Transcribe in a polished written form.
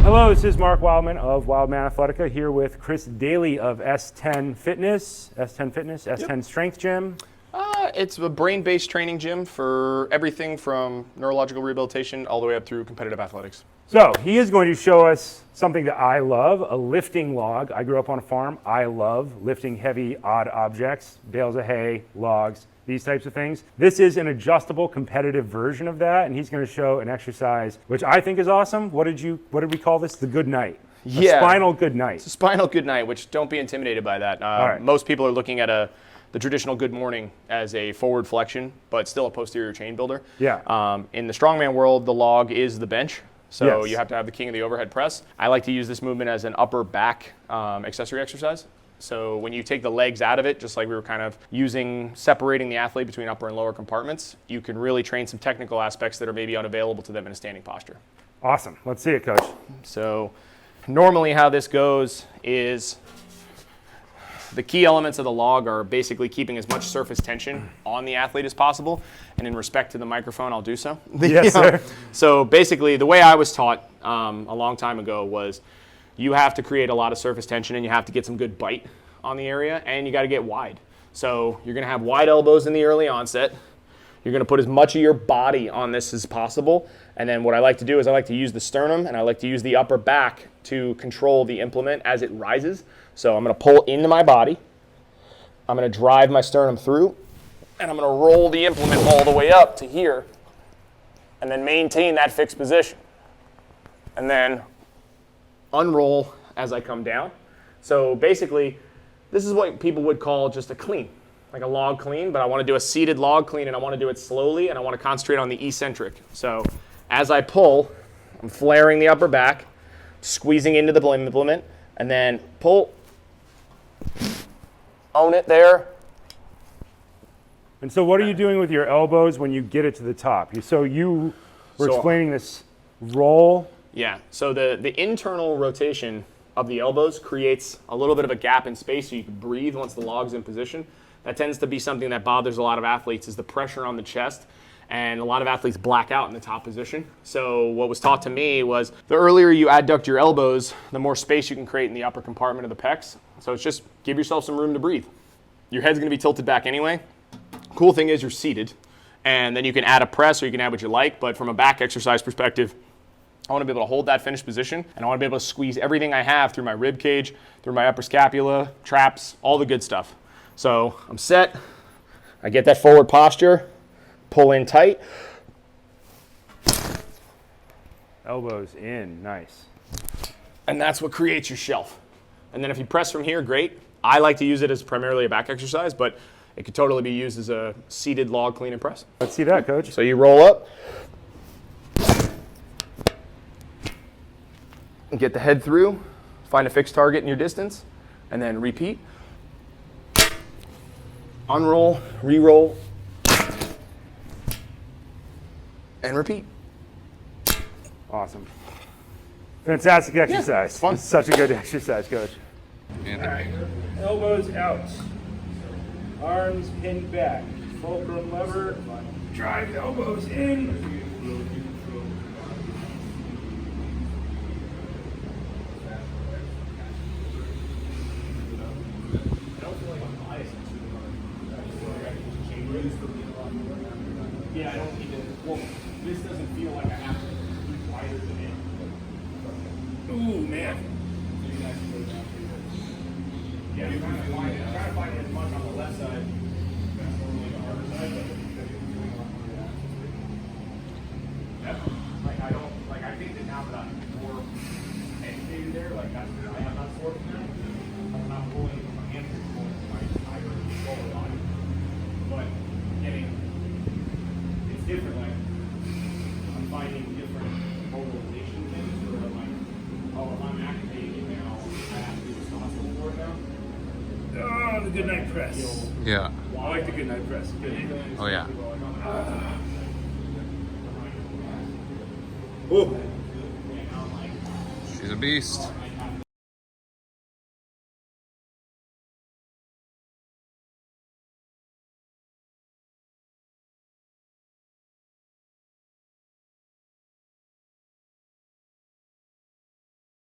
Hello, this is Mark Wildman of Wildman Athletica here with Chris Daly of S10 Fitness, S10 Strength Gym. It's a brain-based training gym for everything from neurological rehabilitation all the way up through competitive athletics. So he is going to show us something that I love, a lifting log. I grew up on a farm. I love lifting heavy, odd objects, bales of hay, logs, these types of things. This is an adjustable competitive version of that, and he's going to show an exercise, which I think is awesome. What did we call this? The good night. Yeah. A spinal good night. It's a spinal good night, which don't be intimidated by that. right. Most people are looking at the traditional good morning as a forward flexion, but still a posterior chain builder. Yeah. In the strongman world, the log is the bench. So Yes. you have to have the king of the overhead press. I like to use this movement as an upper back accessory exercise. So when you take the legs out of it, just like we were kind of separating the athlete between upper and lower compartments, you can really train some technical aspects that are maybe unavailable to them in a standing posture. Awesome. Let's see it, Coach. So normally how this goes is the key elements of the log are basically keeping as much surface tension on the athlete as possible. And in respect to the microphone, I'll do so. Yes, sir. So basically the way I was taught a long time ago was you have to create a lot of surface tension and you have to get some good bite on the area and you got to get wide. So you're going to have wide elbows in the early onset. You're going to put as much of your body on this as possible. And then what I like to do is I like to use the sternum and I like to use the upper back to control the implement as it rises. So I'm going to pull into my body. I'm going to drive my sternum through and I'm going to roll the implement all the way up to here and then maintain that fixed position. And then unroll as I come down. So basically, this is what people would call just a clean, like a log clean, but I want to do a seated log clean and I want to do it slowly and I want to concentrate on the eccentric. So as I pull, I'm flaring the upper back, squeezing into the implement, and then pull, own it there. And so what are you doing with your elbows when you get it to the top? You were explaining this roll. Yeah, so the internal rotation of the elbows creates a little bit of a gap in space so you can breathe once the log's in position. That tends to be something that bothers a lot of athletes is the pressure on the chest, and a lot of athletes black out in the top position. So what was taught to me was the earlier you adduct your elbows, the more space you can create in the upper compartment of the pecs. So it's just give yourself some room to breathe. Your head's gonna be tilted back anyway. Cool thing is you're seated, and then you can add a press or you can add what you like, but from a back exercise perspective, I want to be able to hold that finished position, and I want to be able to squeeze everything I have through my rib cage, through my upper scapula, traps, all the good stuff. So I'm set. I get that forward posture, pull in tight. Elbows in, nice. And that's what creates your shelf. And then if you press from here, great. I like to use it as primarily a back exercise, but it could totally be used as a seated log clean and press. Let's see that, Coach. So you roll up. Get the head through, find a fixed target in your distance, and then repeat. Unroll, re-roll, and repeat. Awesome. Fantastic exercise. Yeah, it's fun. It's such a good exercise, Coach. And All right. Elbows out. Arms pinned back. Fulcrum lever. Drive the elbows in. Yeah, I don't need to. Well, this doesn't feel like I have to be wider than it. Ooh, man. Yeah, you're trying to find it. I'm trying to find it as much on the left side. That's normally the harder side, but I think that now that I'm more educated there, like that's I have not sore from that. I'm not pulling from my hamstring, pulling from my entire lower body. But it's different. Like I'm finding different mobilization things where I'm like, oh, if I'm activating it now, I have to be responsible for it now. Oh, the good night press. yeah. I like the good night press. Good. Oh yeah. Ooh. She's a beast.